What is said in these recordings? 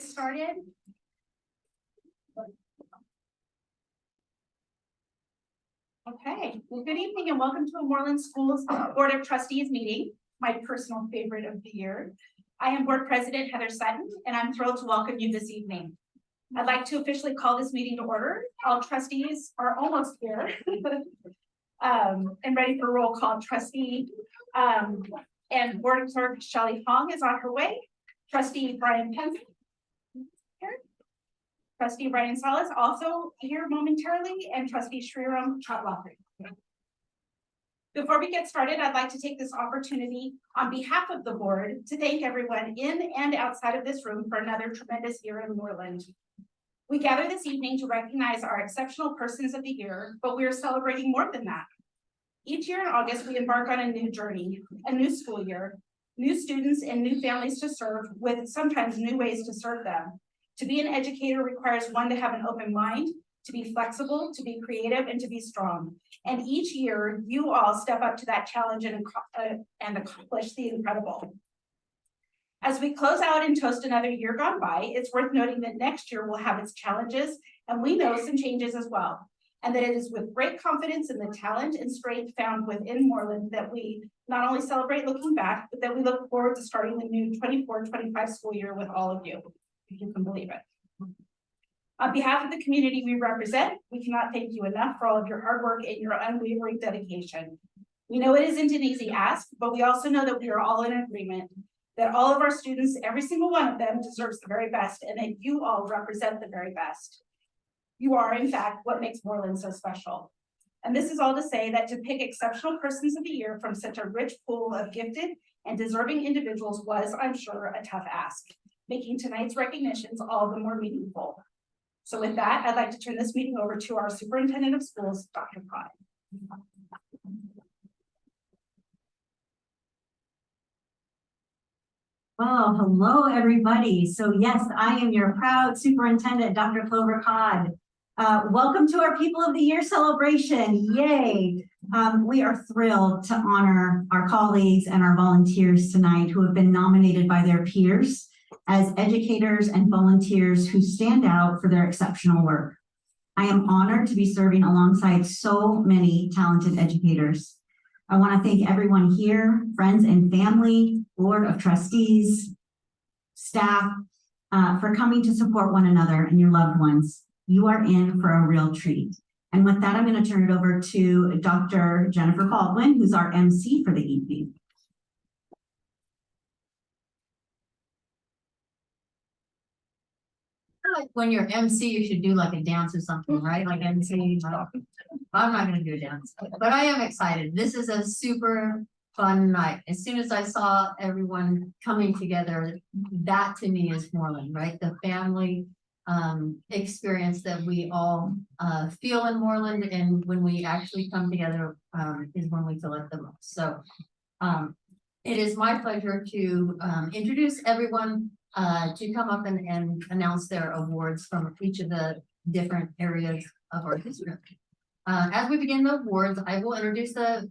Started. Okay, well, good evening and welcome to a Moreland Schools Board of Trustees meeting, my personal favorite of the year. I am Board President Heather Sutton, and I'm thrilled to welcome you this evening. I'd like to officially call this meeting to order. All trustees are almost here and ready for roll call. Trustee and Board Clerk Shelly Hong is on her way. Trustee Brian Penn. Trustee Brian Salas also here momentarily, and Trustee Sriram Chatwalkar. Before we get started, I'd like to take this opportunity on behalf of the board to thank everyone in and outside of this room for another tremendous year in Moreland. We gather this evening to recognize our exceptional persons of the year, but we are celebrating more than that. Each year in August, we embark on a new journey, a new school year, new students and new families to serve with sometimes new ways to serve them. To be an educator requires one to have an open mind, to be flexible, to be creative, and to be strong. And each year, you all step up to that challenge and accomplish the incredible. As we close out and toast another year gone by, it's worth noting that next year will have its challenges, and we know some changes as well. And that it is with great confidence in the talent and strength found within Moreland that we not only celebrate looking back, but that we look forward to starting the new 24-25 school year with all of you. If you can believe it. On behalf of the community we represent, we cannot thank you enough for all of your hard work and your unwavering dedication. We know it isn't an easy ask, but we also know that we are all in agreement that all of our students, every single one of them, deserves the very best, and that you all represent the very best. You are, in fact, what makes Moreland so special. And this is all to say that to pick exceptional persons of the year from such a rich pool of gifted and deserving individuals was, I'm sure, a tough ask, making tonight's recognitions all the more meaningful. So with that, I'd like to turn this meeting over to our Superintendent of Schools, Dr. Codd. Oh, hello, everybody. So yes, I am your proud superintendent, Dr. Clover Codd. Welcome to our People of the Year celebration. Yay. We are thrilled to honor our colleagues and our volunteers tonight who have been nominated by their peers as educators and volunteers who stand out for their exceptional work. I am honored to be serving alongside so many talented educators. I want to thank everyone here, friends and family, Board of Trustees, staff, for coming to support one another and your loved ones. You are in for a real treat. And with that, I'm going to turn it over to Dr. Jennifer Baldwin, who's our MC for the evening. Like when you're MC, you should do like a dance or something, right? Like MC. I'm not going to do a dance, but I am excited. This is a super fun night. As soon as I saw everyone coming together, that to me is Moreland, right? The family experience that we all feel in Moreland, and when we actually come together is when we feel it the most. So it is my pleasure to introduce everyone to come up and announce their awards from each of the different areas of our district. As we begin the awards, I will introduce the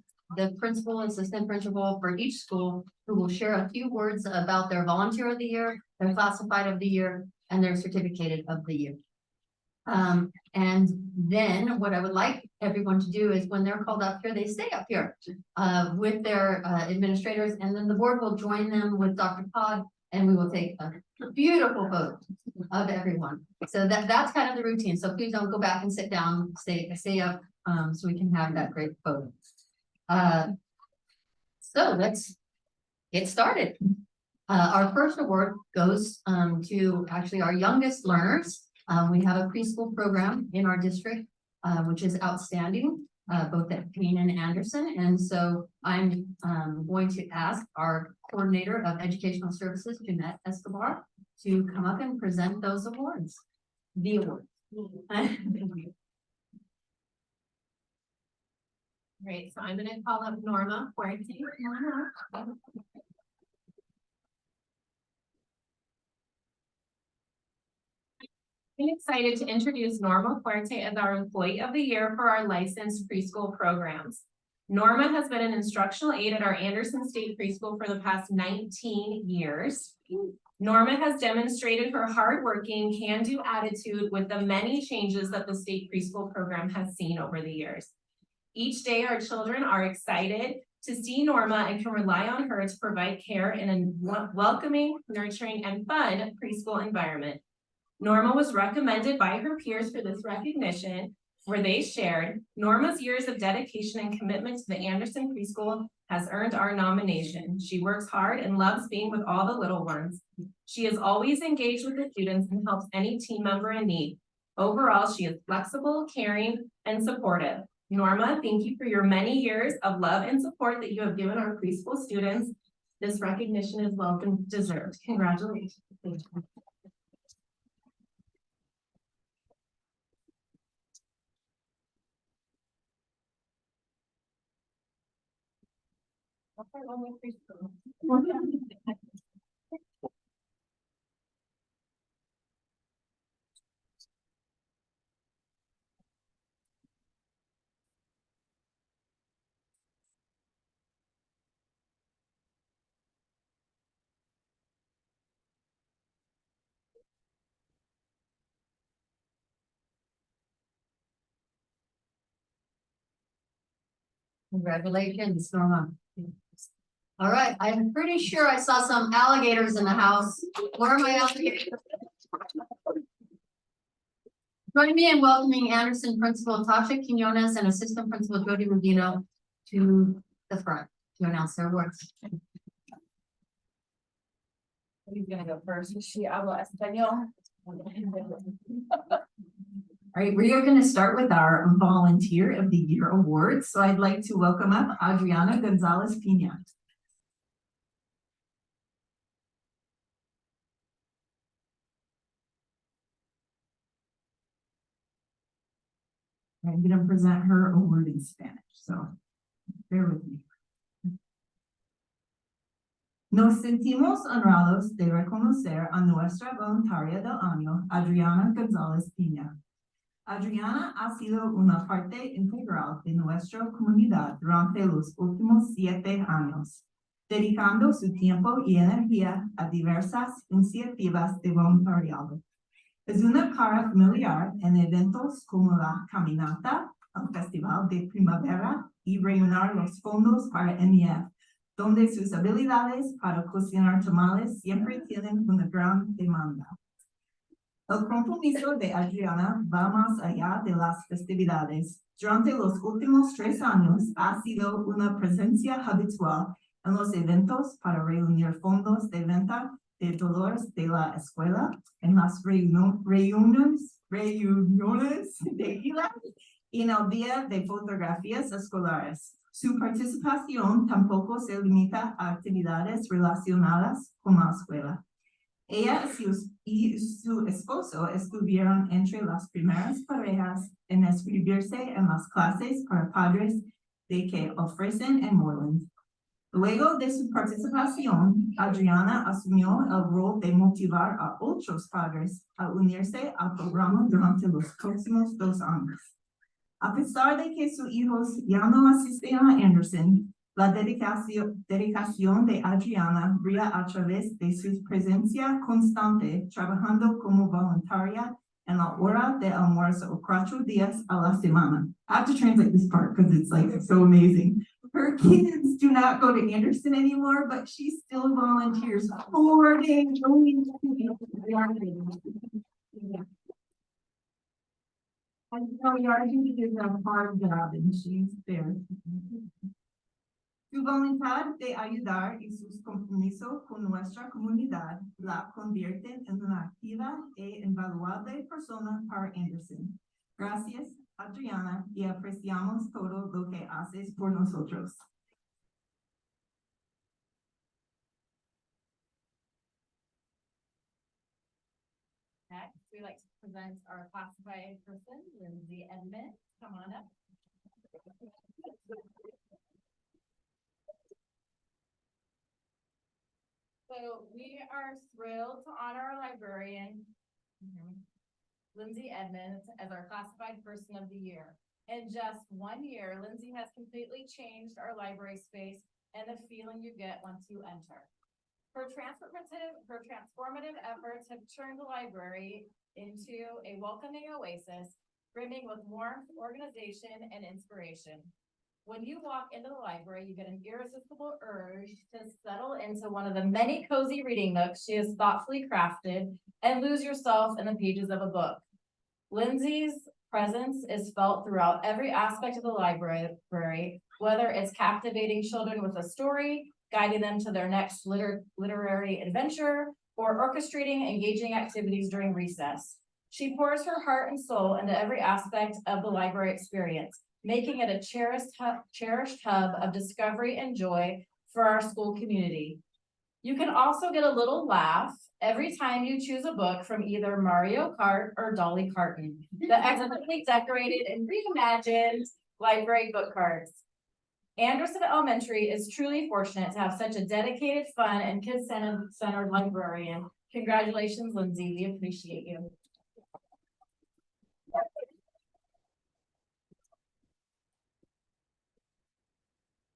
principal and assistant principal for each school, who will share a few words about their volunteer of the year, their classified of the year, and their certificated of the year. And then what I would like everyone to do is when they're called up here, they stay up here with their administrators, and then the board will join them with Dr. Codd, and we will take a beautiful photo of everyone. So that's kind of the routine. So please don't go back and sit down, stay up so we can have that great photo. So let's get started. Our first award goes to actually our youngest learners. We have a preschool program in our district, which is outstanding, both at Payne and Anderson. And so I'm going to ask our coordinator of educational services, Jeanette Escobar, to come up and present those awards. The awards. Great, so I'm going to call up Norma Fuerte. I'm excited to introduce Norma Fuerte as our Employee of the Year for our licensed preschool programs. Norma has been an instructional aide at our Anderson State Preschool for the past 19 years. Norma has demonstrated her hardworking, can-do attitude with the many changes that the state preschool program has seen over the years. Each day, our children are excited to see Norma and can rely on her to provide care in a welcoming, nurturing, and fun preschool environment. Norma was recommended by her peers for this recognition, where they shared, Norma's years of dedication and commitment to the Anderson Preschool has earned our nomination. She works hard and loves being with all the little ones. She is always engaged with the students and helps any team member in need. Overall, she is flexible, caring, and supportive. Norma, thank you for your many years of love and support that you have given our preschool students. This recognition is well deserved. Congratulations. Congratulations, Norma. All right, I'm pretty sure I saw some alligators in the house. Where are my alligators? Join me in welcoming Anderson Principal Tasha Quinones and Assistant Principal Jody Medina to the front to announce their awards. Who's gonna go first? She habla español. All right, we are going to start with our Volunteer of the Year Awards. So I'd like to welcome up Adriana Gonzalez Pina. I'm going to present her award in Spanish, so bear with me. Nos sentimos honrados de reconocer a nuestra voluntaria del año, Adriana Gonzalez Pina. Adriana ha sido una parte integral de nuestra comunidad durante los últimos 7 años, dedicando su tiempo y energía a diversas iniciativas de voluntariado. Es una cara familiar en eventos como la caminata, el festival de primavera y reunir los fondos para NEF, donde sus habilidades para cocinar tamales siempre tienen una gran demanda. El compromiso de Adriana va más allá de las festividades. Durante los últimos 3 años ha sido una presencia habitual en los eventos para reunir fondos de venta de dolores de la escuela, en las reuniones de ILA y en el día de fotografías escolares. Su participación tampoco se limita a actividades relacionadas con la escuela. Ella y su esposo estuvieron entre las primeras parejas en inscribirse en las clases para padres de que ofrecen en Moreland. Luego de su participación, Adriana asumió el rol de motivar a otros padres a unirse al programa durante los próximos 2 años. A pesar de que sus hijos ya no asisten a Anderson, la dedicación de Adriana brilla a través de su presencia constante trabajando como voluntaria en la hora de almuerzo 4 días a la semana. I have to translate this part because it's like so amazing. Her kids do not go to Anderson anymore, but she still volunteers 4 days a week. I know Yardi is a hard job and she's there. Su voluntad de ayudar y sus compromisos con nuestra comunidad la convierten en una activa e invaluable persona para Anderson. Gracias, Adriana, y apreciamos todo lo que haces por nosotros. Next, we'd like to present our classified person, Lindsay Edmond. Come on up. So we are thrilled to honor our librarian, Lindsay Edmonds, as our classified person of the year. In just 1 year, Lindsay has completely changed our library space and the feeling you get once you enter. Her transformative efforts have turned the library into a welcoming oasis, brimming with warmth, organization, and inspiration. When you walk into the library, you get an irresistible urge to settle into one of the many cozy reading nooks she has thoughtfully crafted and lose yourself in the pages of a book. Lindsay's presence is felt throughout every aspect of the library, whether it's captivating children with a story, guiding them to their next literary adventure, or orchestrating engaging activities during recess. She pours her heart and soul into every aspect of the library experience, making it a cherished hub of discovery and joy for our school community. You can also get a little laugh every time you choose a book from either Mario Kart or Dolly Parton, the excellently decorated and reimagined library book cards. Anderson Elementary is truly fortunate to have such a dedicated, fun, and kid-centered librarian. Congratulations, Lindsay. We appreciate you.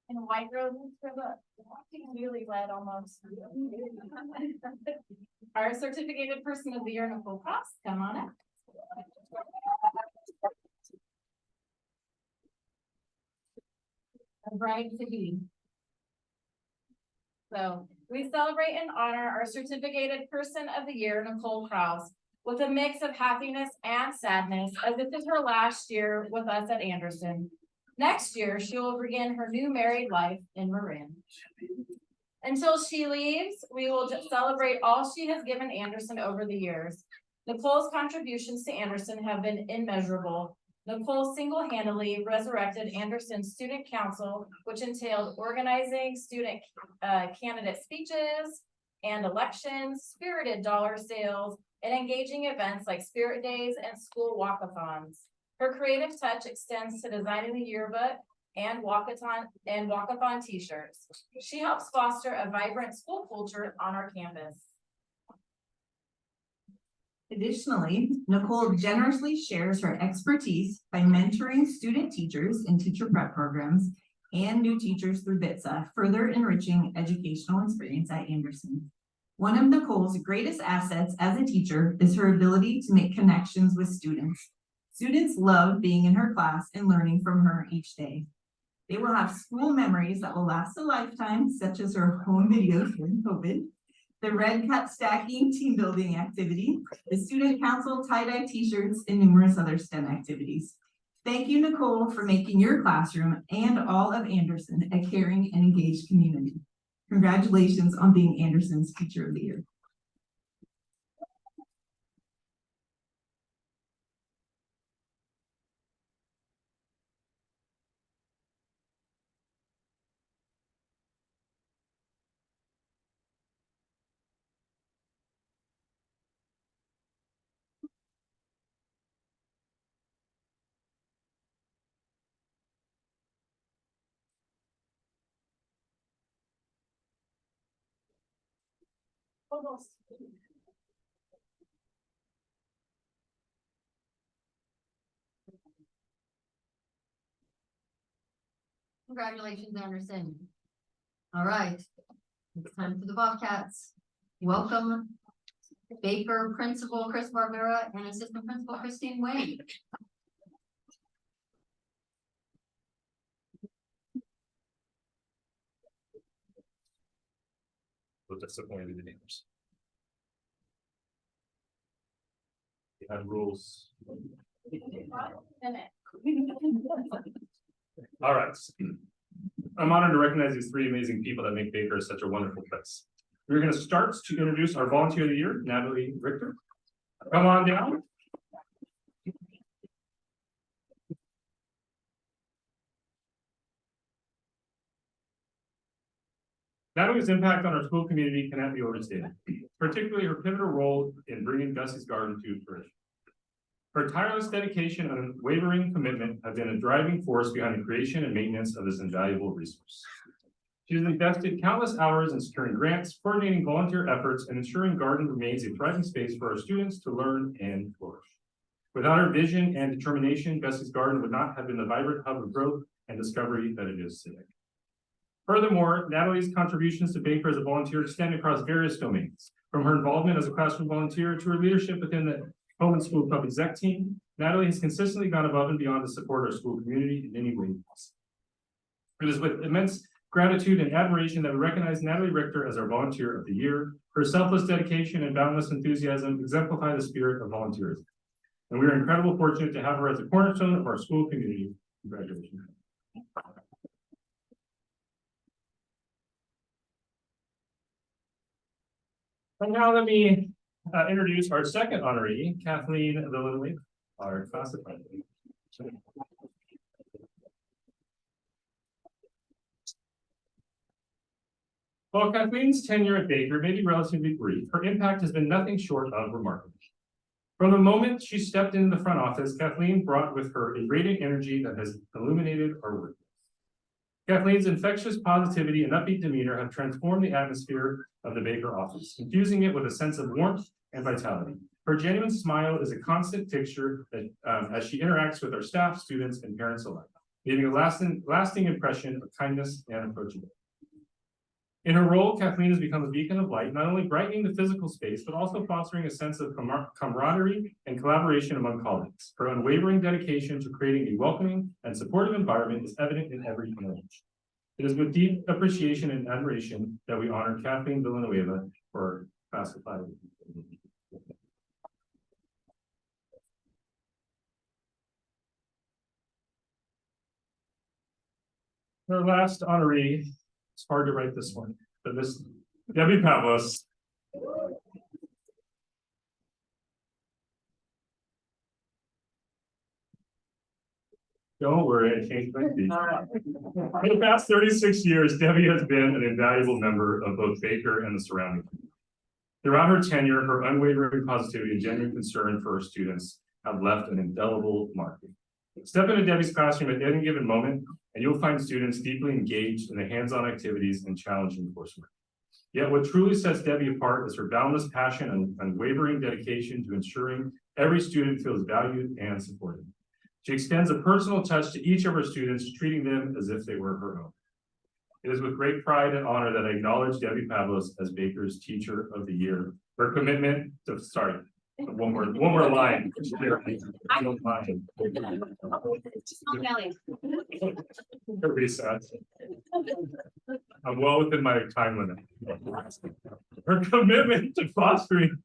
And white roses for the really red almost. Our certificated person of the year, Nicole Cross, come on up. A bride to be. So we celebrate and honor our certificated person of the year, Nicole Krause, with a mix of happiness and sadness, as this is her last year with us at Anderson. Next year, she will begin her new married life in Marin. Until she leaves, we will just celebrate all she has given Anderson over the years. Nicole's contributions to Anderson have been immeasurable. Nicole single-handedly resurrected Anderson's student council, which entailed organizing student candidate speeches and elections, spirited dollar sales, and engaging events like Spirit Days and school walkathons. Her creative touch extends to designing the yearbook and walkathon t-shirts. She helps foster a vibrant school culture on our campus. Additionally, Nicole generously shares her expertise by mentoring student teachers in teacher prep programs and new teachers through BITSA, further enriching educational experience at Anderson. One of Nicole's greatest assets as a teacher is her ability to make connections with students. Students love being in her class and learning from her each day. They will have school memories that will last a lifetime, such as her home videos during COVID, the red cup stacking team building activity, the student council tie-dye t-shirts, and numerous other STEM activities. Thank you, Nicole, for making your classroom and all of Anderson a caring and engaged community. Congratulations on being Anderson's Teacher of the Year. Almost. Congratulations, Anderson. All right, it's time for the Bobcats. Welcome, Baker Principal Chris Barbera and Assistant Principal Christine Wayne. So disappointed in the names. You had rules. All right. I'm honored to recognize these three amazing people that make Baker such a wonderful place. We're going to start to introduce our volunteer of the year, Natalie Richter. Come on down. Natalie's impact on our school community cannot be overstated, particularly her pivotal role in bringing Gus's Garden to fruition. Her tireless dedication and unwavering commitment have been a driving force behind the creation and maintenance of this invaluable resource. She has invested countless hours in securing grants, coordinating volunteer efforts, and ensuring Garden remains a thriving space for our students to learn and flourish. Without her vision and determination, Gus's Garden would not have been the vibrant hub of growth and discovery that it is today. Furthermore, Natalie's contributions to Baker as a volunteer extend across various domains, from her involvement as a classroom volunteer to her leadership within the home and school club exec team. Natalie has consistently gone above and beyond to support our school community in many ways. It is with immense gratitude and admiration that we recognize Natalie Richter as our Volunteer of the Year. Her selfless dedication and boundless enthusiasm exemplify the spirit of volunteerism. And we are incredibly fortunate to have her as a cornerstone of our school community. Congratulations. And now let me introduce our second honoree, Kathleen Villanueva, our classified. While Kathleen's tenure at Baker may be relatively brief, her impact has been nothing short of remarkable. From the moment she stepped into the front office, Kathleen brought with her a radiant energy that has illuminated our work. Kathleen's infectious positivity and upbeat demeanor have transformed the atmosphere of the Baker office, infusing it with a sense of warmth and vitality. Her genuine smile is a constant fixture that, as she interacts with our staff, students, and parents alike, leaving a lasting impression of kindness and approachability. In her role, Kathleen has become a beacon of light, not only brightening the physical space, but also fostering a sense of camaraderie and collaboration among colleagues. Her unwavering dedication to creating a welcoming and supportive environment is evident in every interaction. It is with deep appreciation and admiration that we honor Kathleen Villanueva for classified. Our last honoree, it's hard to write this one, but this Debbie Pavlos. Don't worry, I changed my speech. For the past 36 years, Debbie has been an invaluable member of both Baker and the surrounding community. Throughout her tenure, her unwavering positivity and genuine concern for her students have left an indelible mark. Step into Debbie's classroom at any given moment, and you'll find students deeply engaged in the hands-on activities and challenging coursework. Yet what truly sets Debbie apart is her boundless passion and unwavering dedication to ensuring every student feels valued and supported. She extends a personal touch to each of her students, treating them as if they were her own. It is with great pride and honor that I acknowledge Debbie Pavlos as Baker's Teacher of the Year. Her commitment to, one more line. I'm well within my time limit. Her commitment to fostering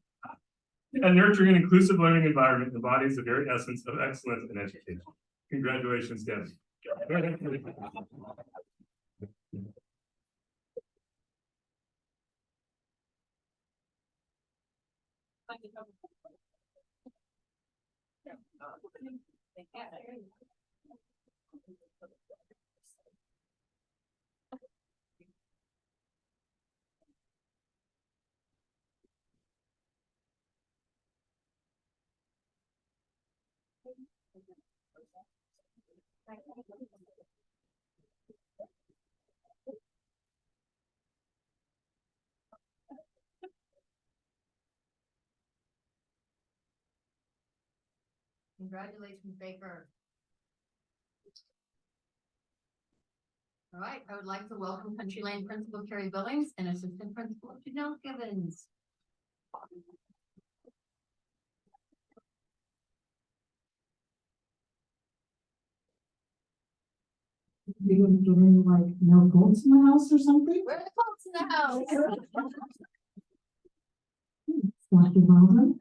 and nurturing an inclusive learning environment embodies the very essence of excellence in education. Congratulations, Debbie. Congratulations, Baker. All right, I would like to welcome Country Lane Principal Carrie Billings and Assistant Principal Janelle Gibbons. We didn't get any like no goats in the house or something? Where are the folks in the house? Dr. Baldwin.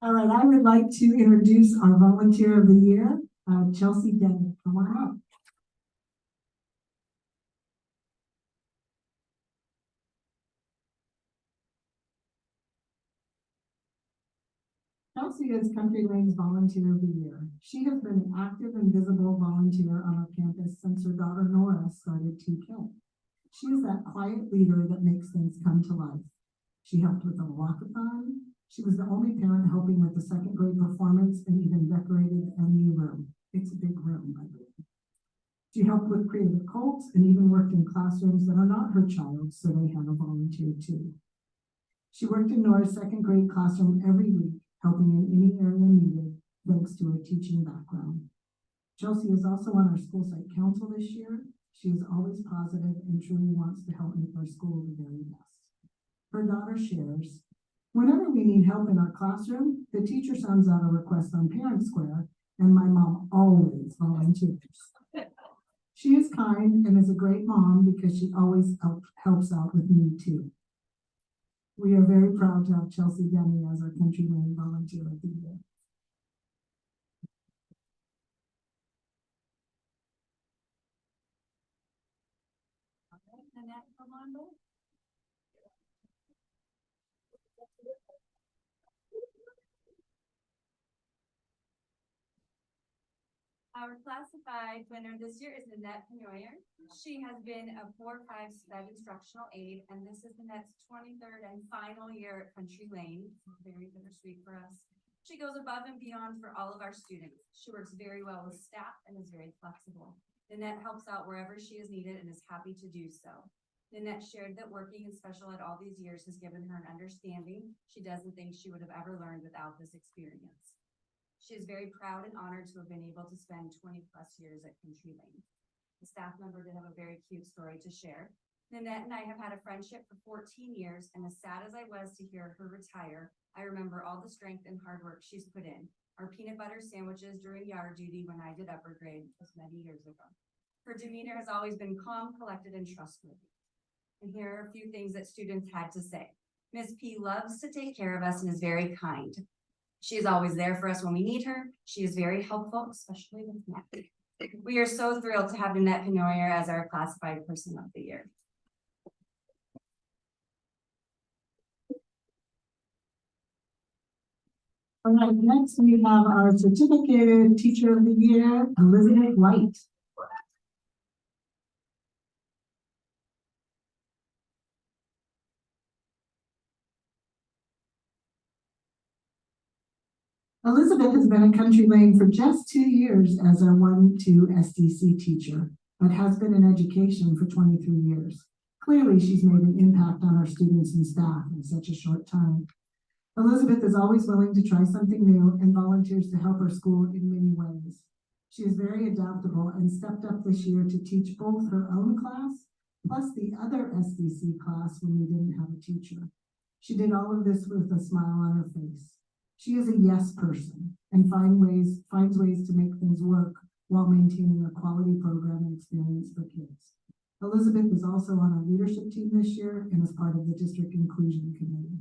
All right, I would like to introduce our Volunteer of the Year, Chelsea Denton. Come on up. Chelsea is Country Lane's Volunteer of the Year. She has been an active and visible volunteer on our campus since her daughter Nora started TK. She is that quiet leader that makes things come to life. She helped with the walkathon. She was the only parent helping with the second grade performance and even decorated a new room. It's a big room, by the way. She helped with creative cults and even worked in classrooms that are not her child, so they have a volunteer too. She worked in Nora's second grade classroom every week, helping in any area needed, thanks to her teaching background. Chelsea is also on our school site council this year. She is always positive and truly wants to help make our school the very best. Her daughter shares, whenever we need help in our classroom, the teacher sends out a request on Parent Square, and my mom always volunteers. She is kind and is a great mom because she always helps out with me too. We are very proud to have Chelsea Denny as our Country Lane Volunteer of the Year. Nanette, come on, Lou. Our classified winner this year is Nanette Penoyer. She has been a 4-5 sped instructional aide, and this is Nanette's 23rd and final year at Country Lane. Very bittersweet for us. She goes above and beyond for all of our students. She works very well with staff and is very flexible. Nanette helps out wherever she is needed and is happy to do so. Nanette shared that working in special ed all these years has given her an understanding she doesn't think she would have ever learned without this experience. She is very proud and honored to have been able to spend 20+ years at Country Lane. The staff member did have a very cute story to share. Nanette and I have had a friendship for 14 years, and as sad as I was to hear her retire, I remember all the strength and hard work she's put in. Our peanut butter sandwiches during yard duty when I did upper grade was many years ago. Her demeanor has always been calm, collected, and trustworthy. And here are a few things that students had to say. Miss P loves to take care of us and is very kind. She is always there for us when we need her. She is very helpful, especially with math. We are so thrilled to have Nanette Penoyer as our classified person of the year. All right, next we have our certificated teacher of the year, Elizabeth White. Elizabeth has been at Country Lane for just 2 years as our 1-2 SDC teacher, but has been in education for 23 years. Clearly, she's made an impact on our students and staff in such a short time. Elizabeth is always willing to try something new and volunteers to help our school in many ways. She is very adaptable and stepped up this year to teach both her own class plus the other SDC class when we didn't have a teacher. She did all of this with a smile on her face. She is a yes person and finds ways to make things work while maintaining a quality programming experience for kids. Elizabeth is also on our leadership team this year and is part of the district inclusion committee.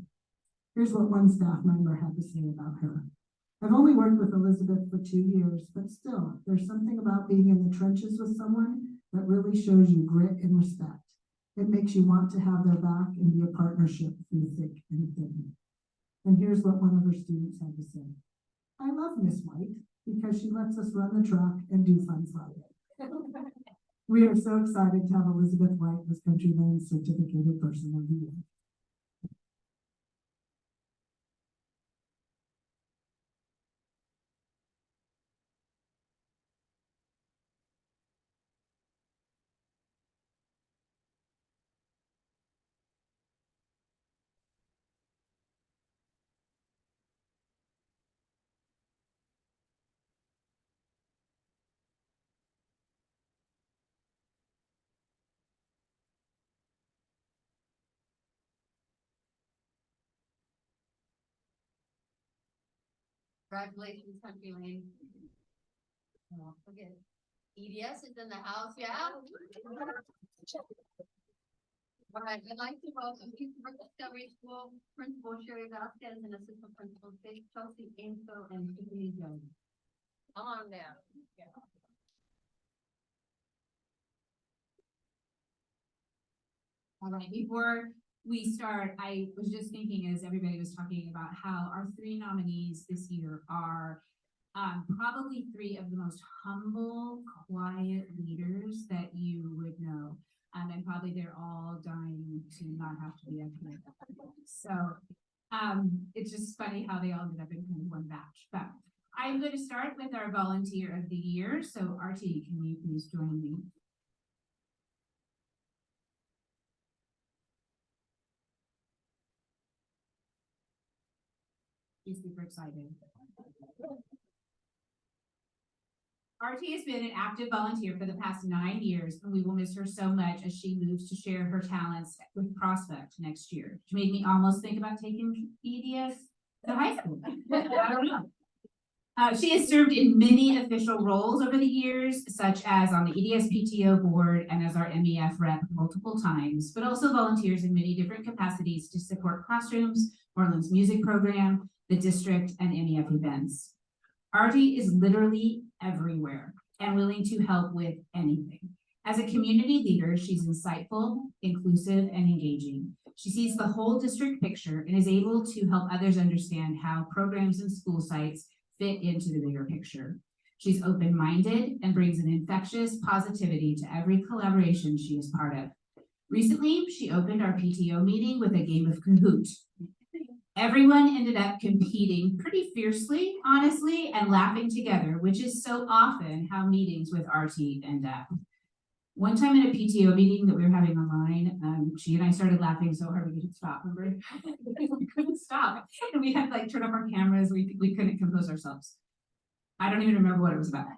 Here's what one staff member had to say about her. I've only worked with Elizabeth for 2 years, but still, there's something about being in the trenches with someone that really shows you grit and respect. It makes you want to have their back and be a partnership through thick and thin. And here's what one of her students had to say. I love Miss White because she lets us run the truck and do Fun Friday. We are so excited to have Elizabeth White as Country Lane's certificated person of the year. Congratulations, Country Lane. Oh, forget. EDS is in the house, yeah? All right, I'd like to welcome Petersburg Discovery School Principal Sherry Vasquez and Assistant Principal Chelsea Ainscow and Tiffany Jones. Come on down. All right, before we start, I was just thinking as everybody was talking about how our 3 nominees this year are probably 3 of the most humble, quiet leaders that you would know. And probably they're all dying to not have to be up here. So it's just funny how they all ended up in kind of one batch. But I'm going to start with our volunteer of the year. So Artie, can you please join me? He's super excited. Artie has been an active volunteer for the past 9 years, and we will miss her so much as she moves to share her talents with Prospect next year. She made me almost think about taking EDS to high school. I don't know. She has served in many official roles over the years, such as on the EDS PTO board and as our MEF rep multiple times, but also volunteers in many different capacities to support classrooms, Orland's music program, the district, and MEF events. Artie is literally everywhere and willing to help with anything. As a community leader, she's insightful, inclusive, and engaging. She sees the whole district picture and is able to help others understand how programs and school sites fit into the bigger picture. She's open-minded and brings an infectious positivity to every collaboration she is part of. Recently, she opened our PTO meeting with a game of Kahoot. Everyone ended up competing pretty fiercely, honestly, and laughing together, which is so often how meetings with RT end up. One time in a PTO meeting that we were having online, she and I started laughing so hard we couldn't stop, remember? We couldn't stop. And we had to like turn off our cameras, we couldn't compose ourselves. I don't even remember what it was about.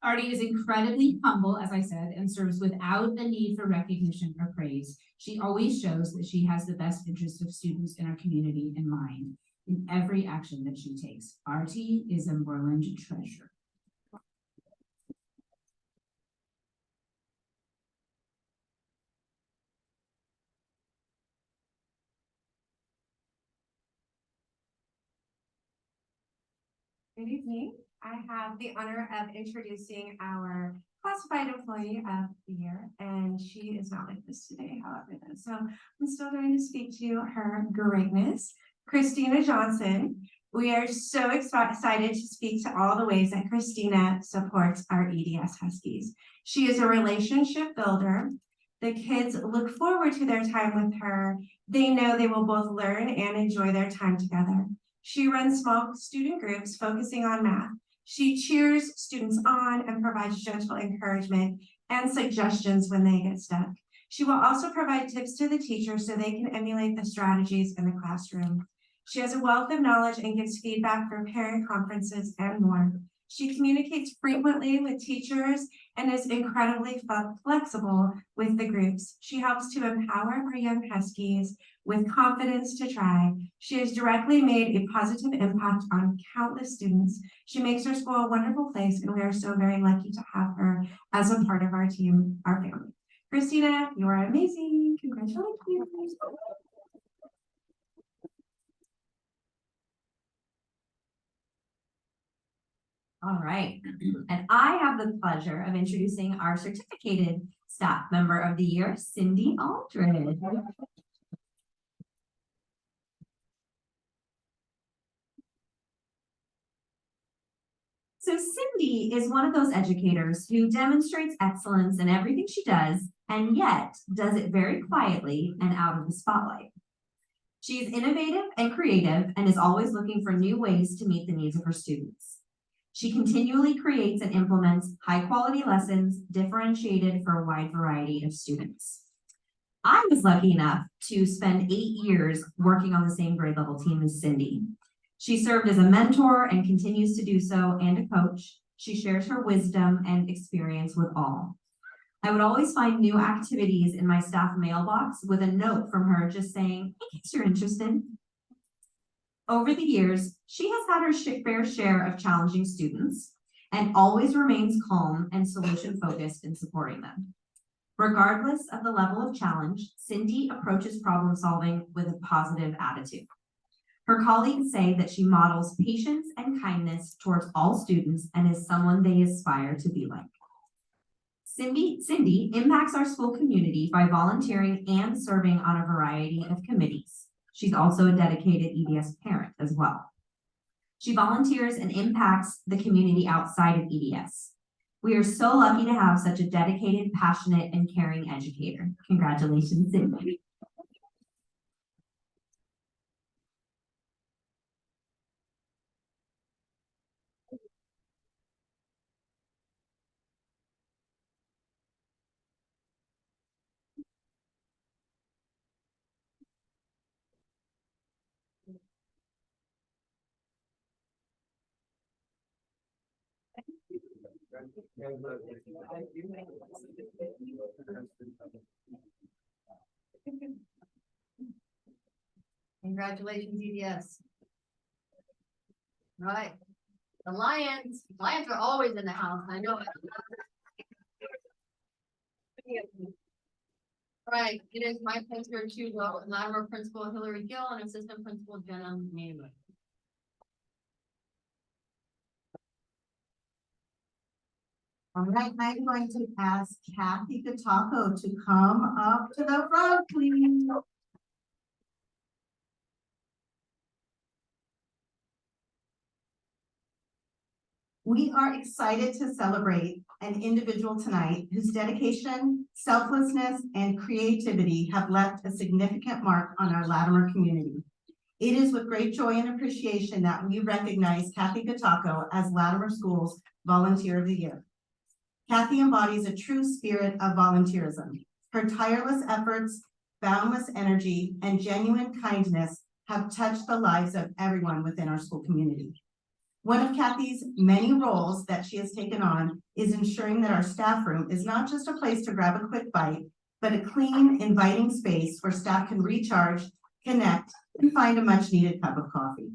Artie is incredibly humble, as I said, and serves without the need for recognition or praise. She always shows that she has the best interest of students in our community in mind in every action that she takes. Artie is a Moreland treasure. Good evening. I have the honor of introducing our classified employee of the year, and she is not with us today, however, so I'm still going to speak to her greatness, Christina Johnson. We are so excited to speak to all the ways that Christina supports our EDS Huskies. She is a relationship builder. The kids look forward to their time with her. They know they will both learn and enjoy their time together. She runs small student groups focusing on math. She cheers students on and provides gentle encouragement and suggestions when they get stuck. She will also provide tips to the teachers so they can emulate the strategies in the classroom. She has a wealth of knowledge and gives feedback for parent conferences and more. She communicates frequently with teachers and is incredibly flexible with the groups. She helps to empower our young Huskies with confidence to try. She has directly made a positive impact on countless students. She makes our school a wonderful place, and we are so very lucky to have her as a part of our team, our family. Christina, you are amazing. Congratulations. All right, and I have the pleasure of introducing our certificated staff member of the year, Cindy Aldred. So Cindy is one of those educators who demonstrates excellence in everything she does, and yet does it very quietly and out of the spotlight. She is innovative and creative and is always looking for new ways to meet the needs of her students. She continually creates and implements high-quality lessons differentiated for a wide variety of students. I was lucky enough to spend 8 years working on the same grade level team as Cindy. She served as a mentor and continues to do so, and a coach. She shares her wisdom and experience with all. I would always find new activities in my staff mailbox with a note from her just saying, in case you're interested. Over the years, she has had her fair share of challenging students and always remains calm and solution-focused in supporting them. Regardless of the level of challenge, Cindy approaches problem solving with a positive attitude. Her colleagues say that she models patience and kindness towards all students and is someone they aspire to be like. Cindy impacts our school community by volunteering and serving on a variety of committees. She's also a dedicated EDS parent as well. She volunteers and impacts the community outside of EDS. We are so lucky to have such a dedicated, passionate, and caring educator. Congratulations, Cindy. Congratulations, EDS. Right. The Lions are always in the house, I know it. Right, it is my pleasure to welcome Latimer Principal Hillary Gill and Assistant Principal Jenna Naylor. All right, I'm going to ask Kathy Gataco to come up to the front, please. We are excited to celebrate an individual tonight whose dedication, selflessness, and creativity have left a significant mark on our Latimer community. It is with great joy and appreciation that we recognize Kathy Gataco as Latimer School's Volunteer of the Year. Kathy embodies a true spirit of volunteerism. Her tireless efforts, boundless energy, and genuine kindness have touched the lives of everyone within our school community. One of Kathy's many roles that she has taken on is ensuring that our staff room is not just a place to grab a quick bite, but a clean, inviting space where staff can recharge, connect, and find a much-needed cup of coffee.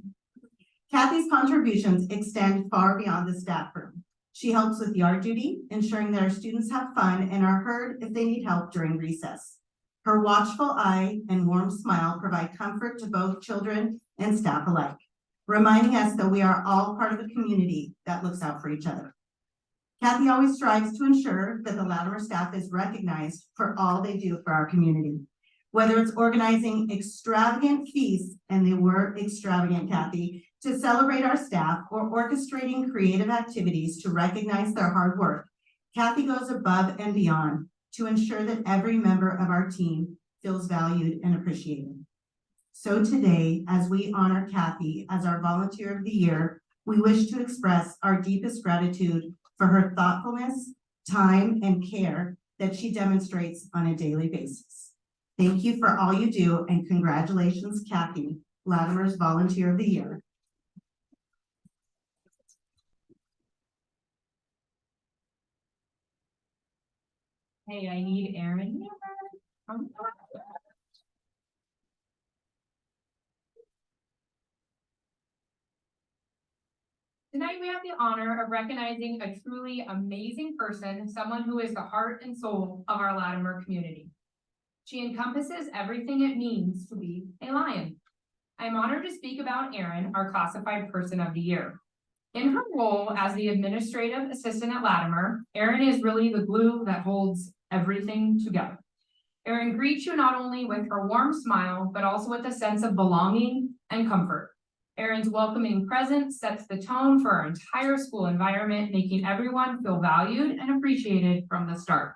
Kathy's contributions extend far beyond the staff room. She helps with yard duty, ensuring that our students have fun and are heard if they need help during recess. Her watchful eye and warm smile provide comfort to both children and staff alike, reminding us that we are all part of a community that looks out for each other. Kathy always strives to ensure that the Latimer staff is recognized for all they do for our community. Whether it's organizing extravagant feasts, and they were extravagant, Kathy, to celebrate our staff, or orchestrating creative activities to recognize their hard work, Kathy goes above and beyond to ensure that every member of our team feels valued and appreciated. So today, as we honor Kathy as our Volunteer of the Year, we wish to express our deepest gratitude for her thoughtfulness, time, and care that she demonstrates on a daily basis. Thank you for all you do, and congratulations, Kathy, Latimer's Volunteer of the Year. Hey, I need Erin. Tonight, we have the honor of recognizing a truly amazing person, someone who is the heart and soul of our Latimer community. She encompasses everything it means to be a Lion. I'm honored to speak about Erin, our Classified Person of the Year. In her role as the administrative assistant at Latimer, Erin is really the glue that holds everything together. Erin greets you not only with her warm smile, but also with a sense of belonging and comfort. Erin's welcoming presence sets the tone for our entire school environment, making everyone feel valued and appreciated from the start.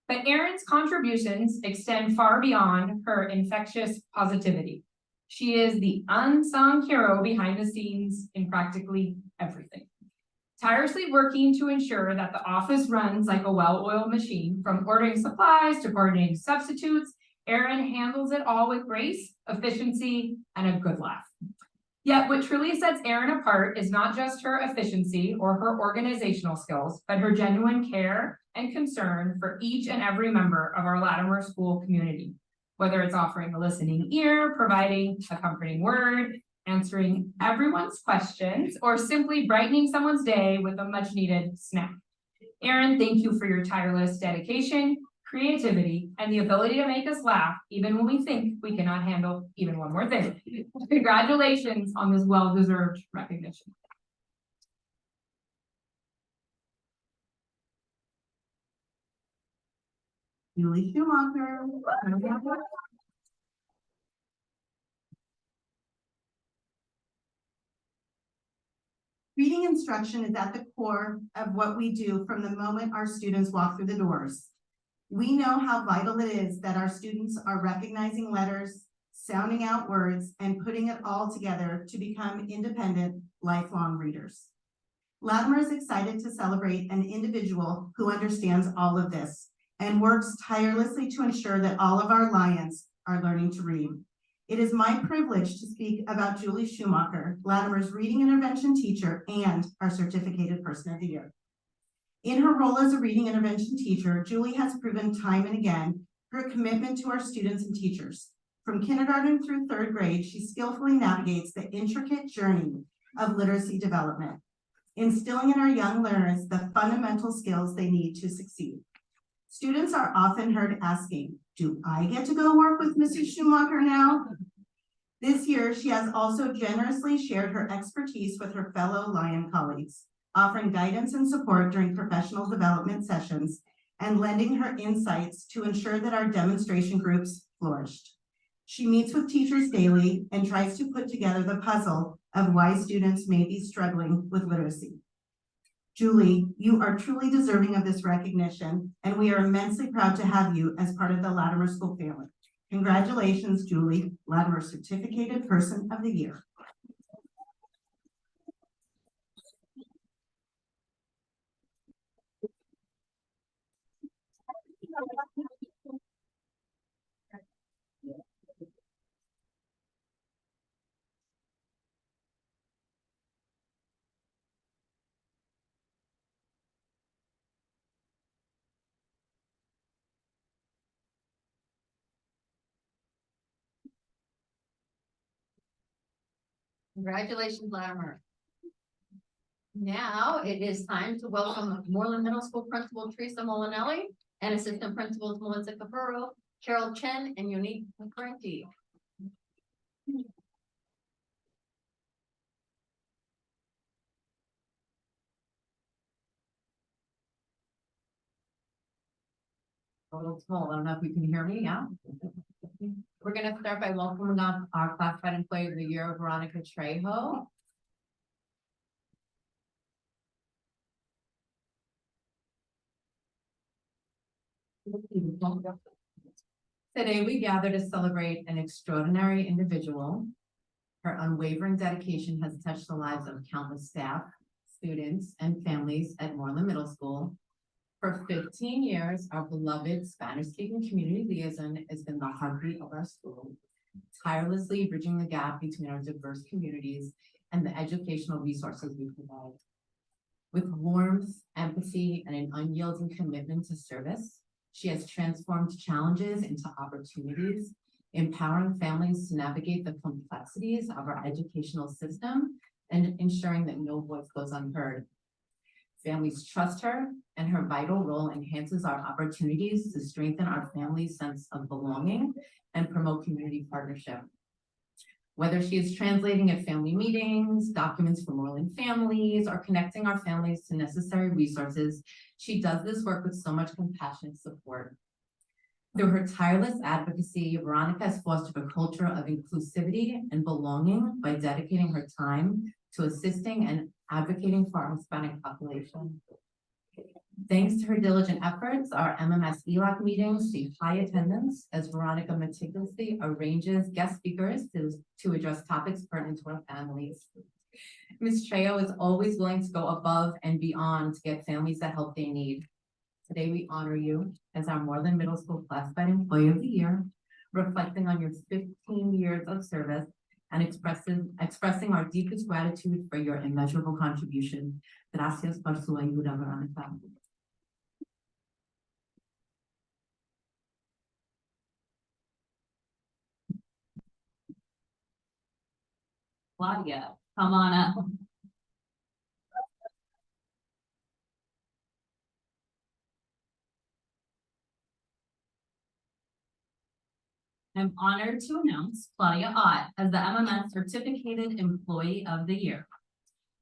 But Erin's contributions extend far beyond her infectious positivity. She is the unsung hero behind the scenes in practically everything. Tirelessly working to ensure that the office runs like a well-oiled machine, from ordering supplies to coordinating substitutes, Erin handles it all with grace, efficiency, and a good laugh. Yet what truly sets Erin apart is not just her efficiency or her organizational skills, but her genuine care and concern for each and every member of our Latimer school community. Whether it's offering a listening ear, providing a comforting word, answering everyone's questions, or simply brightening someone's day with a much needed snack. Erin, thank you for your tireless dedication, creativity, and the ability to make us laugh, even when we think we cannot handle even one more thing. Congratulations on this well-deserved recognition. Julie Schumacher. Reading instruction is at the core of what we do from the moment our students walk through the doors. We know how vital it is that our students are recognizing letters, sounding out words, and putting it all together to become independent, lifelong readers. Latimer is excited to celebrate an individual who understands all of this and works tirelessly to ensure that all of our Lions are learning to read. It is my privilege to speak about Julie Schumacher, Latimer's reading intervention teacher and our certificated person of the year. In her role as a reading intervention teacher, Julie has proven time and again her commitment to our students and teachers. From kindergarten through third grade, she skillfully navigates the intricate journey of literacy development, instilling in our young learners the fundamental skills they need to succeed. Students are often heard asking, do I get to go work with Mrs. Schumacher now? This year, she has also generously shared her expertise with her fellow Lion colleagues, offering guidance and support during professional development sessions and lending her insights to ensure that our demonstration groups flourished. She meets with teachers daily and tries to put together the puzzle of why students may be struggling with literacy. Julie, you are truly deserving of this recognition, and we are immensely proud to have you as part of the Latimer School family. Congratulations, Julie, Latimer Certificated Person of the Year. Congratulations, Latimer. Now it is time to welcome Moreland Middle School Principal Teresa Molinelli and Assistant Principals Melissa Capurro, Carol Chen, and Unique McCranky. A little small, I don't know if you can hear me, yeah? We're gonna start by welcoming up our classified employee of the year, Veronica Trejo. Today, we gather to celebrate an extraordinary individual. Her unwavering dedication has touched the lives of countless staff, students, and families at Moreland Middle School. For 15 years, our beloved Spanish-speaking community liaison has been the heartbeat of our school, tirelessly bridging the gap between our diverse communities and the educational resources we provide. With warmth, empathy, and an unyielding commitment to service, she has transformed challenges into opportunities, empowering families to navigate the complexities of our educational system and ensuring that no voice goes unheard. Families trust her, and her vital role enhances our opportunities to strengthen our family's sense of belonging and promote community partnership. Whether she is translating at family meetings, documents for Moreland families, or connecting our families to necessary resources, she does this work with so much compassion and support. Through her tireless advocacy, Veronica has fostered a culture of inclusivity and belonging by dedicating her time to assisting and advocating for our Hispanic population. Thanks to her diligent efforts, our MMS ELAC meetings see high attendance as Veronica meticulously arranges guest speakers to address topics pertinent to our families. Ms. Trejo is always willing to go above and beyond to get families the help they need. Today, we honor you as our Moreland Middle School Classified Employee of the Year, reflecting on your 15 years of service and expressing our deepest gratitude for your immeasurable contribution. Gracias por su ayuda, Veronica. Claudia, come on up. I'm honored to announce Claudia Ott as the MMS Certificated Employee of the Year.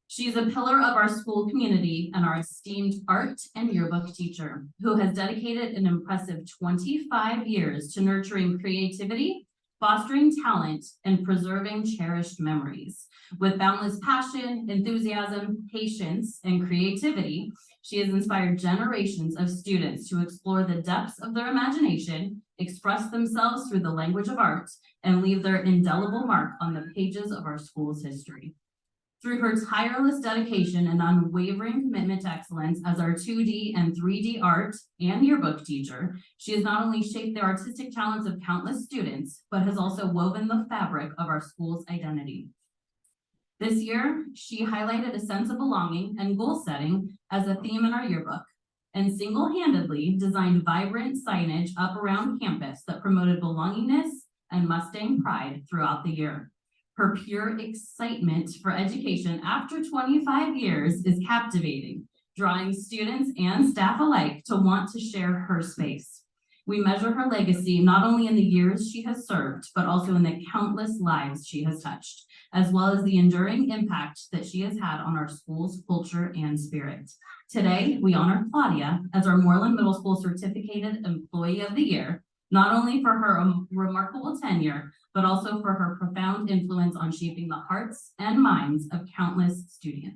She is a pillar of our school community and our esteemed art and yearbook teacher who has dedicated an impressive 25 years to nurturing creativity, fostering talent, and preserving cherished memories. With boundless passion, enthusiasm, patience, and creativity, she has inspired generations of students to explore the depths of their imagination, express themselves through the language of art, and leave their indelible mark on the pages of our school's history. Through her tireless dedication and unwavering commitment to excellence as our 2D and 3D art and yearbook teacher, she has not only shaped the artistic talents of countless students, but has also woven the fabric of our school's identity. This year, she highlighted a sense of belonging and goal setting as a theme in our yearbook, and single-handedly designed vibrant signage up around campus that promoted belongingness and Mustang pride throughout the year. Her pure excitement for education after 25 years is captivating, drawing students and staff alike to want to share her space. We measure her legacy not only in the years she has served, but also in the countless lives she has touched, as well as the enduring impact that she has had on our school's culture and spirit. Today, we honor Claudia as our Moreland Middle School Certificated Employee of the Year, not only for her remarkable tenure, but also for her profound influence on shaping the hearts and minds of countless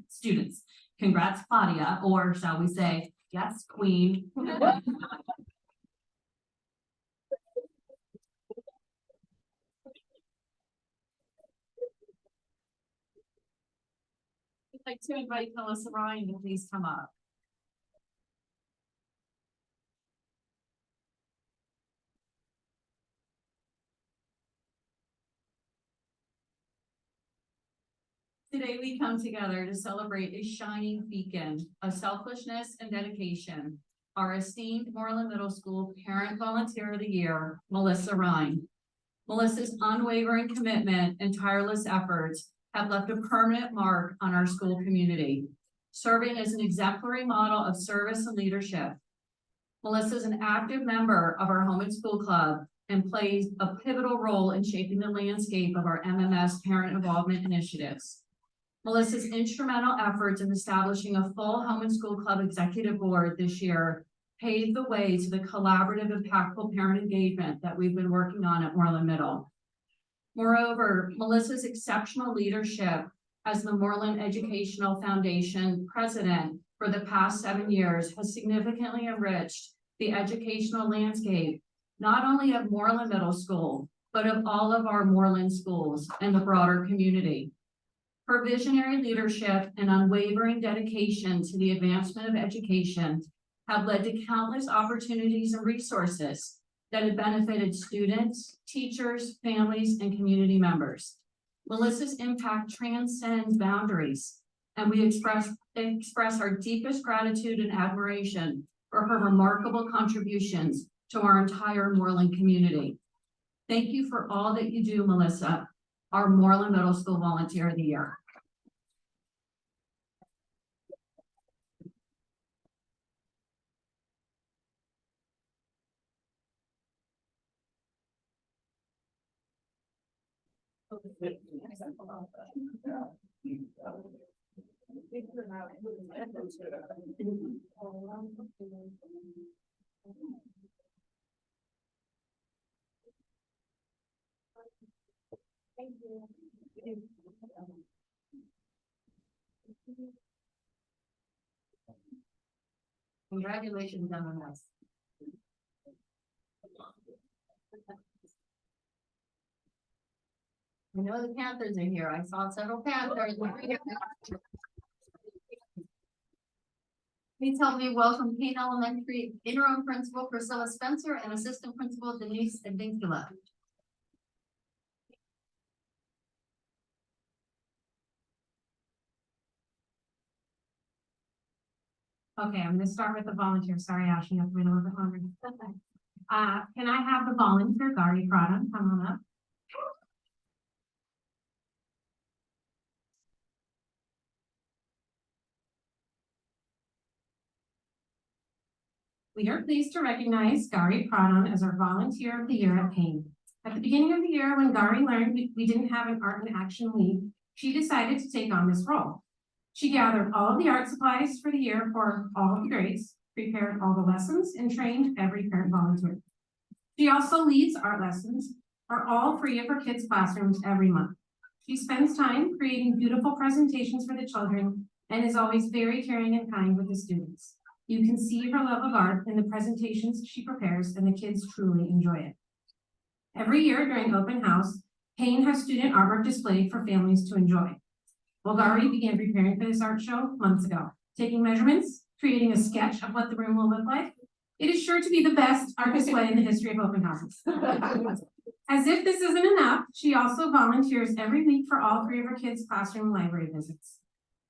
students. Congrats, Claudia, or shall we say, yes, queen. I'd like to invite Melissa Ryan to please come up. Today, we come together to celebrate a shining beacon of selflessness and dedication. Our esteemed Moreland Middle School Parent Volunteer of the Year, Melissa Ryan. Melissa's unwavering commitment and tireless efforts have left a permanent mark on our school community, serving as an exemplary model of service and leadership. Melissa is an active member of our Home and School Club and plays a pivotal role in shaping the landscape of our MMS parent involvement initiatives. Melissa's instrumental efforts in establishing a full Home and School Club executive board this year paved the way to the collaborative, impactful parent engagement that we've been working on at Moreland Middle. Moreover, Melissa's exceptional leadership as the Moreland Educational Foundation president for the past 7 years has significantly enriched the educational landscape, not only of Moreland Middle School, but of all of our Moreland schools and the broader community. Her visionary leadership and unwavering dedication to the advancement of education have led to countless opportunities and resources that have benefited students, teachers, families, and community members. Melissa's impact transcends boundaries, and we express our deepest gratitude and admiration for her remarkable contributions to our entire Moreland community. Thank you for all that you do, Melissa, our Moreland Middle School Volunteer of the Year. Thank you. Congratulations, MMS. I know the Panthers are here. I saw several Panthers. Please help me welcome Kane Elementary Interim Principal Priscilla Spencer and Assistant Principal Denise Advincula. Okay, I'm gonna start with the volunteer. Sorry, Ash, you have to wait a little bit longer. Can I have the volunteer, Gary Prada, come on up? We are pleased to recognize Gary Pradhan as our Volunteer of the Year at Payne. At the beginning of the year, when Gary learned we didn't have an Art in Action Week, she decided to take on this role. She gathered all of the art supplies for the year for all of the grades, prepared all the lessons, and trained every parent volunteer. She also leads art lessons, are all free of her kids' classrooms every month. She spends time creating beautiful presentations for the children and is always very caring and kind with the students. You can see her love of art in the presentations she prepares, and the kids truly enjoy it. Every year during open house, Payne has student artwork displayed for families to enjoy. Bulgari began preparing for this art show months ago, taking measurements, creating a sketch of what the room will look like. It is sure to be the best art display in the history of open houses. As if this isn't enough, she also volunteers every week for all 3 of her kids' classroom library visits.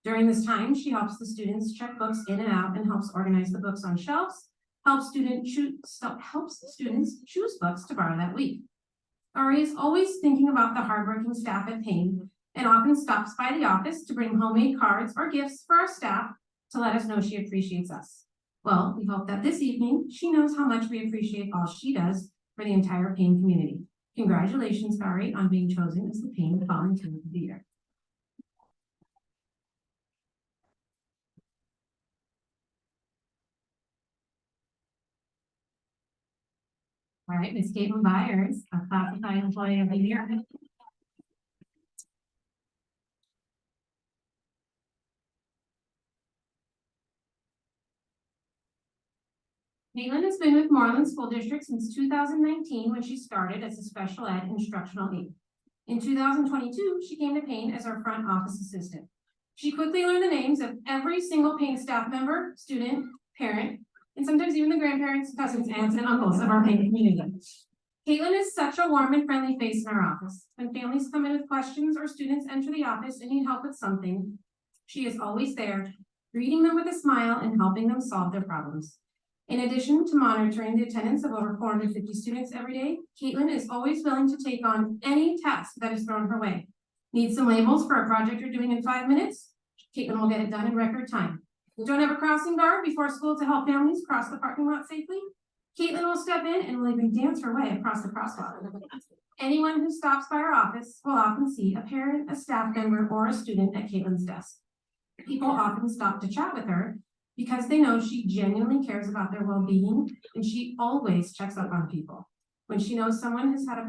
During this time, she helps the students check books in and out and helps organize the books on shelves, helps students choose books to borrow that week. Ari is always thinking about the hardworking staff at Payne and often stops by the office to bring homemade cards or gifts for our staff to let us know she appreciates us. Well, we hope that this evening she knows how much we appreciate all she does for the entire Payne community. Congratulations, Ari, on being chosen as the Payne Volunteer of the Year. All right, Ms. Caitlin Byers, a classified employee of the year. Caitlin has been with Moreland School District since 2019 when she started as a special ed instructional aide. In 2022, she came to Payne as our front office assistant. She quickly learned the names of every single Payne staff member, student, parent, and sometimes even the grandparents, cousins, aunts, and uncles of our Payne community. Caitlin is such a warm and friendly face in our office. When families come in with questions or students enter the office and need help with something, she is always there, greeting them with a smile and helping them solve their problems. In addition to monitoring the attendance of over 450 students every day, Caitlin is always willing to take on any task that is thrown her way. Need some labels for a project you're doing in 5 minutes? Caitlin will get it done in record time. Don't have a crossing guard before school to help families cross the parking lot safely? Caitlin will step in and will even dance her way across the crosswalk. Anyone who stops by our office will often see a parent, a staff member, or a student at Caitlin's desk. People often stop to chat with her because they know she genuinely cares about their well-being and she always checks up on people. When she knows someone has had a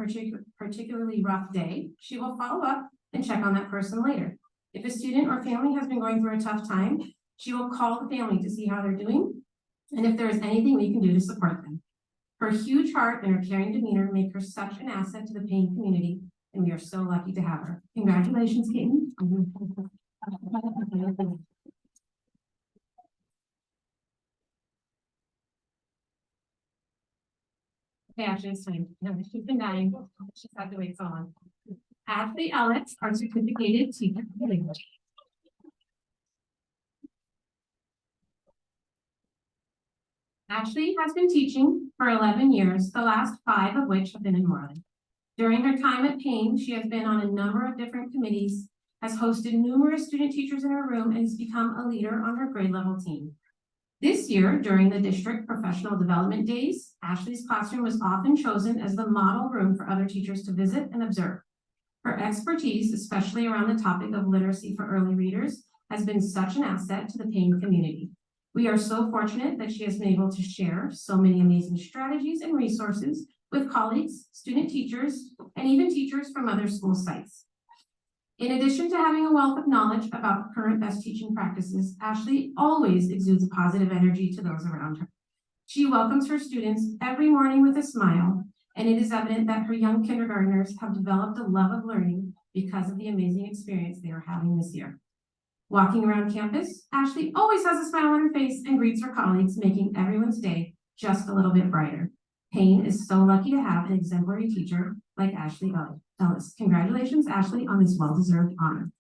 particularly rough day, she will follow up and check on that person later. If a student or family has been going through a tough time, she will call the family to see how they're doing and if there is anything we can do to support them. Her huge heart and her caring demeanor make her such an asset to the Payne community, and we are so lucky to have her. Congratulations, Caitlin. Okay, actually, it's time. No, she's been dying. She's had to wait so long. Ashley Ellis, our certificated teacher. Ashley has been teaching for 11 years, the last 5 of which have been in Moreland. During her time at Payne, she has been on a number of different committees, has hosted numerous student teachers in her room, and has become a leader on her grade level team. This year, during the district professional development days, Ashley's classroom was often chosen as the model room for other teachers to visit and observe. Her expertise, especially around the topic of literacy for early readers, has been such an asset to the Payne community. We are so fortunate that she has been able to share so many amazing strategies and resources with colleagues, student teachers, and even teachers from other school sites. In addition to having a wealth of knowledge about current best teaching practices, Ashley always exudes a positive energy to those around her. She welcomes her students every morning with a smile, and it is evident that her young kindergartners have developed a love of learning because of the amazing experience they are having this year. Walking around campus, Ashley always has a smile on her face and greets her colleagues, making everyone's day just a little bit brighter. Payne is so lucky to have an exemplary teacher like Ashley Ellis. Congratulations, Ashley, on this well-deserved honor.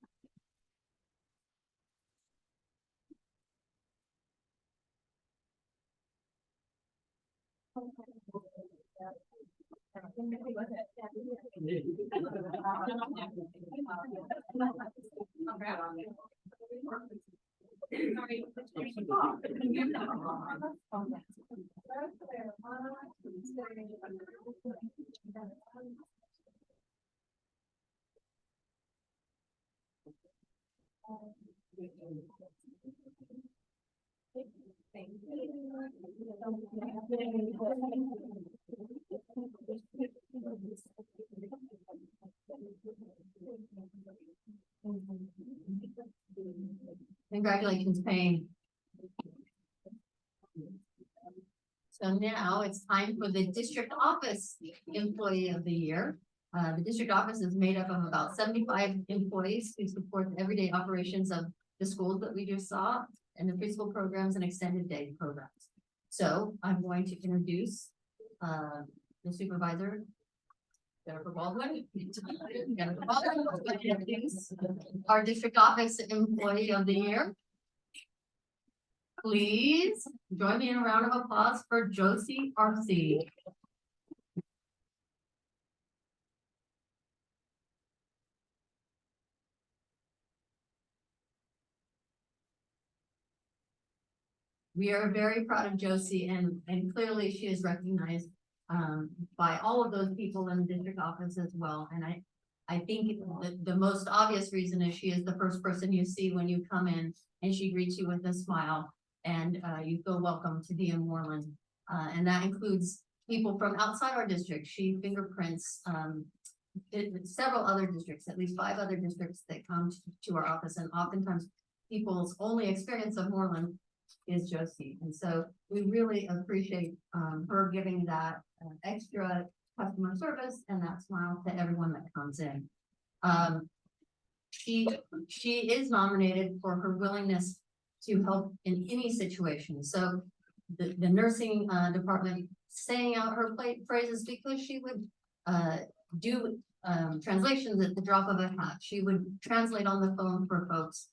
Congratulations, Payne. So now it's time for the district office employee of the year. The district office is made up of about 75 employees who support the everyday operations of the schools that we just saw and the preschool programs and extended day programs. So I'm going to introduce the supervisor, Jennifer Baldwin. Jennifer Baldwin, please. Our district office employee of the year. Please join me in a round of applause for Josie Arcee. We are very proud of Josie and clearly she is recognized by all of those people in the district office as well. And I think the most obvious reason is she is the first person you see when you come in and she greets you with a smile and you feel welcome to be in Moreland. And that includes people from outside our district. She fingerprints several other districts, at least 5 other districts that come to our office, and oftentimes people's only experience of Moreland is Josie. And so we really appreciate her giving that extra customer service and that smile to everyone that comes in. She is nominated for her willingness to help in any situation. So the nursing department saying out her phrases because she would do translations at the drop of a hat. She would translate on the phone for folks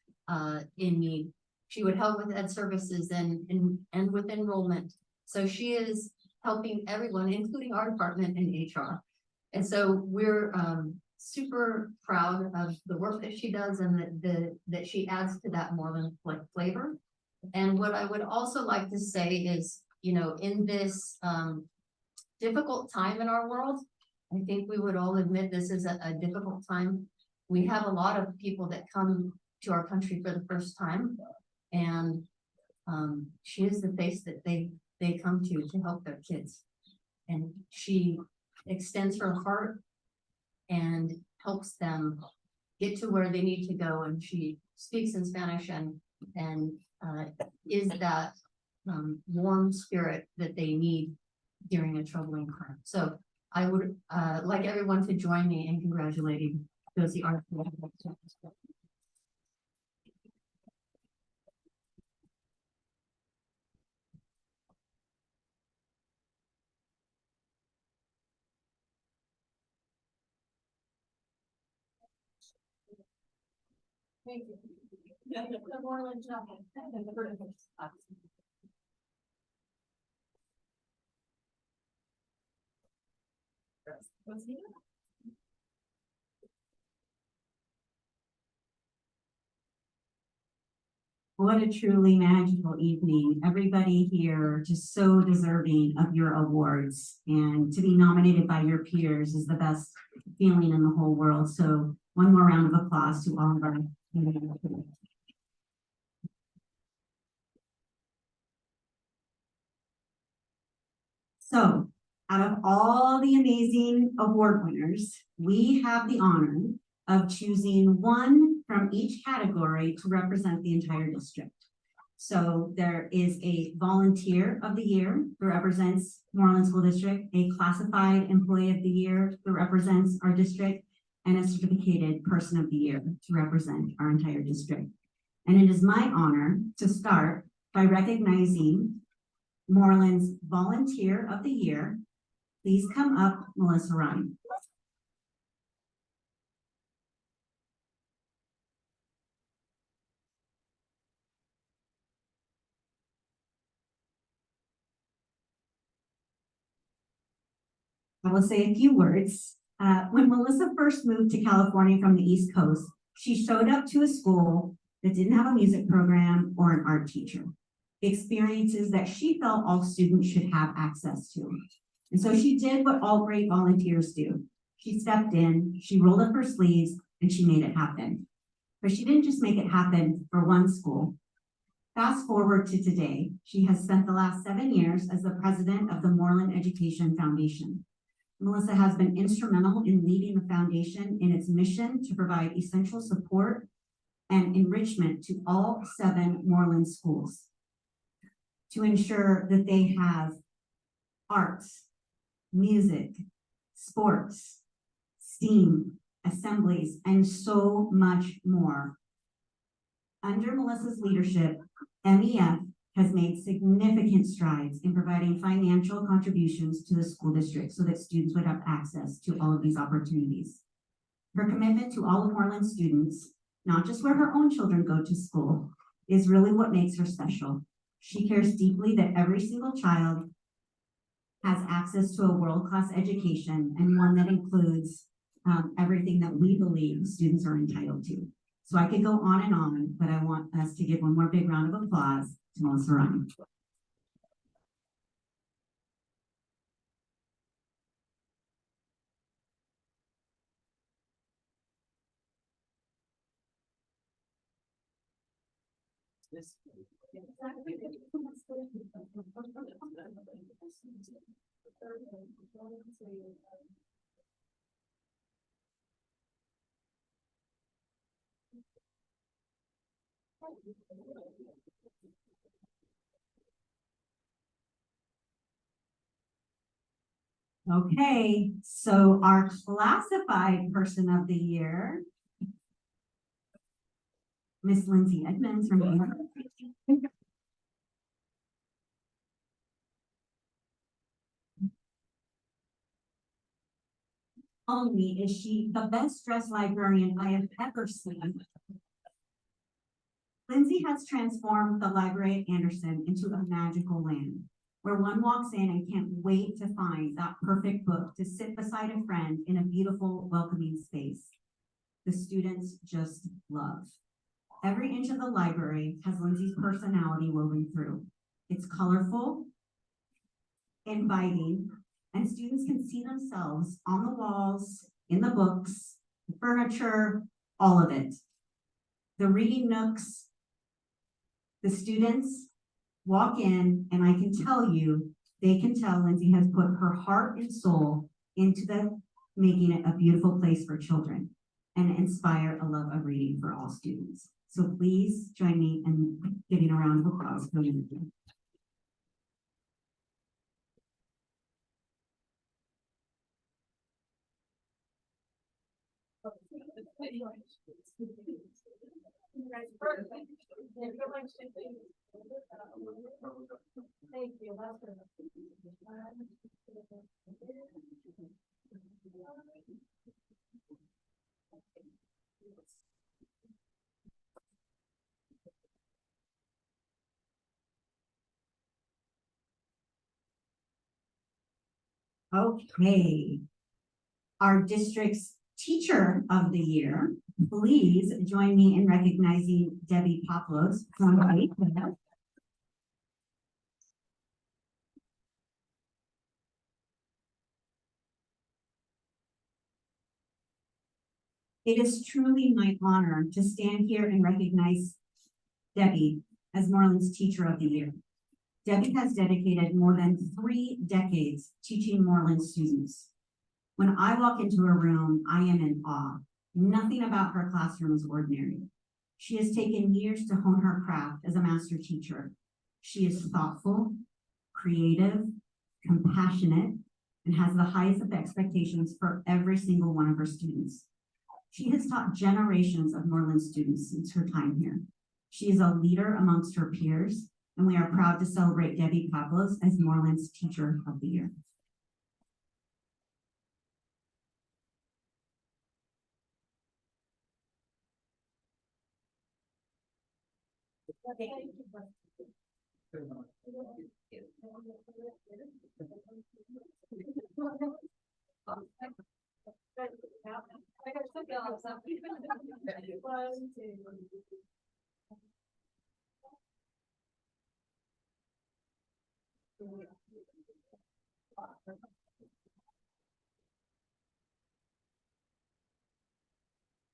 in need. She would help with ed services and with enrollment. So she is helping everyone, including our department and HR. And so we're super proud of the work that she does and that she adds to that Moreland flavor. And what I would also like to say is, you know, in this difficult time in our world, I think we would all admit this is a difficult time. We have a lot of people that come to our country for the first time. And she is the face that they come to help their kids. And she extends her heart and helps them get to where they need to go. And she speaks in Spanish and is that warm spirit that they need during a troubling time. So I would like everyone to join me in congratulating Josie Arcee. Thank you. The Moreland job. What a truly magical evening. Everybody here just so deserving of your awards, and to be nominated by your peers is the best feeling in the whole world. So one more round of applause to all of our. So out of all the amazing award winners, we have the honor of choosing one from each category to represent the entire district. So there is a volunteer of the year who represents Moreland School District, a classified employee of the year who represents our district, and a certificated person of the year to represent our entire district. And it is my honor to start by recognizing Moreland's volunteer of the year. Please come up, Melissa Ryan. I will say a few words. When Melissa first moved to California from the East Coast, she showed up to a school that didn't have a music program or an art teacher. Experiences that she felt all students should have access to. And so she did what all great volunteers do. She stepped in, she rolled up her sleeves, and she made it happen. But she didn't just make it happen for one school. Fast forward to today, she has spent the last 7 years as the president of the Moreland Education Foundation. Melissa has been instrumental in leading the foundation in its mission to provide essential support and enrichment to all 7 Moreland schools, to ensure that they have arts, music, sports, STEAM, assemblies, and so much more. Under Melissa's leadership, MEF has made significant strides in providing financial contributions to the school district so that students would have access to all of these opportunities. Her commitment to all of Moreland's students, not just where her own children go to school, is really what makes her special. She cares deeply that every single child has access to a world-class education and one that includes everything that we believe students are entitled to. So I could go on, but I want us to give one more big round of applause to Melissa Ryan. Okay, so our classified person of the year, Miss Lindsay Edmonds from here. Only is she the best dressed librarian I have ever seen. Lindsay has transformed the library at Anderson into a magical land where one walks in and can't wait to find that perfect book to sit beside a friend in a beautiful, welcoming space. The students just love. Every inch of the library has Lindsay's personality woven through. It's colorful, inviting, and students can see themselves on the walls, in the books, the furniture, all of it. The reading nooks, the students walk in, and I can tell you, they can tell Lindsay has put her heart and soul into making it a beautiful place for children and inspire a love of reading for all students. So please join me in giving a round of applause for Lindsay. Thank you. That's good. Okay. Our district's teacher of the year, please join me in recognizing Debbie Poplos from Wakefield. It is truly my honor to stand here and recognize Debbie as Moreland's Teacher of the Year. Debbie has dedicated more than 3 decades teaching Moreland students. When I walk into a room, I am in awe. Nothing about her classroom is ordinary. She has taken years to hone her craft as a master teacher. She is thoughtful, creative, compassionate, and has the highest of expectations for every single one of her students. She has taught generations of Moreland students since her time here. She is a leader amongst her peers, and we are proud to celebrate Debbie Poplos as Moreland's Teacher of the Year.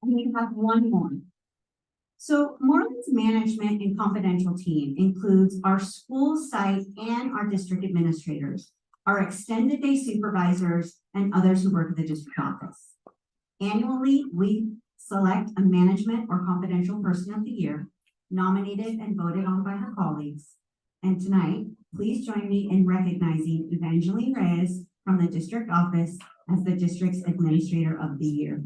And we have one more. So Moreland's management and confidential team includes our school site and our district administrators, our extended day supervisors, and others who work at the district office. Annually, we select a management or confidential person of the year, nominated and voted on by her colleagues. And tonight, please join me in recognizing Evangeline Reyes from the district office as the district's administrator of the year.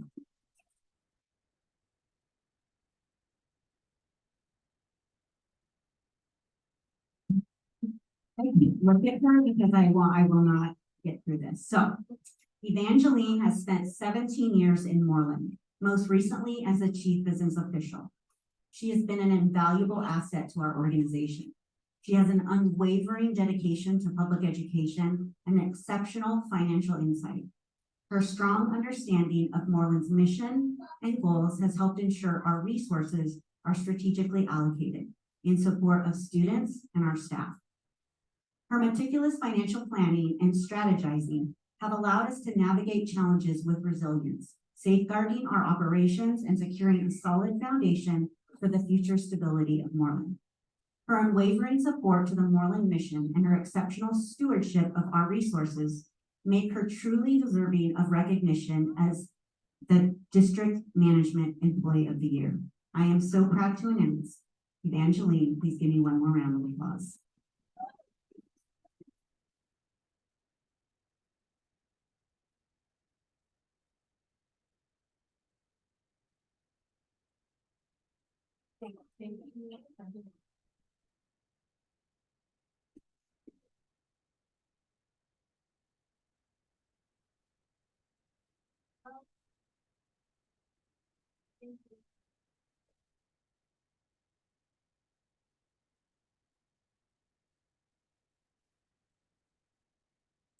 look at her because I will not get through this. So Evangeline has spent 17 years in Moreland, most recently as a chief business official. She has been an invaluable asset to our organization. She has an unwavering dedication to public education and exceptional financial insight. Her strong understanding of Moreland's mission and goals has helped ensure our resources are strategically allocated in support of students and our staff. Her meticulous financial planning and strategizing have allowed us to navigate challenges with resilience, safeguarding our operations and securing a solid foundation for the future stability of Moreland. Her unwavering support to the Moreland mission and her exceptional stewardship of our resources make her truly deserving of recognition as the District Management Employee of the Year. I am so proud to announce Evangeline. Please give me one more round of applause.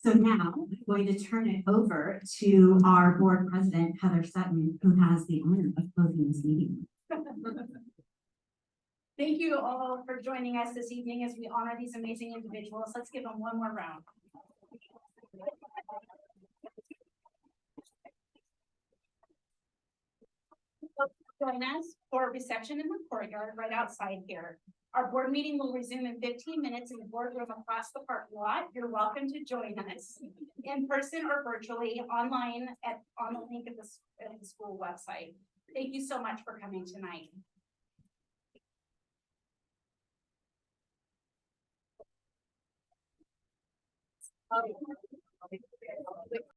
So now I'm going to turn it over to our board president, Heather Sutton, who has the honor of closing this meeting. Thank you all for joining us this evening as we honor these amazing individuals. Let's give them one more round. Join us for a reception in the courtyard right outside here. Our board meeting will resume in 15 minutes in the boardroom across the parking lot. You're welcome to join us in person or virtually online on the link of the school website. Thank you so much for coming tonight.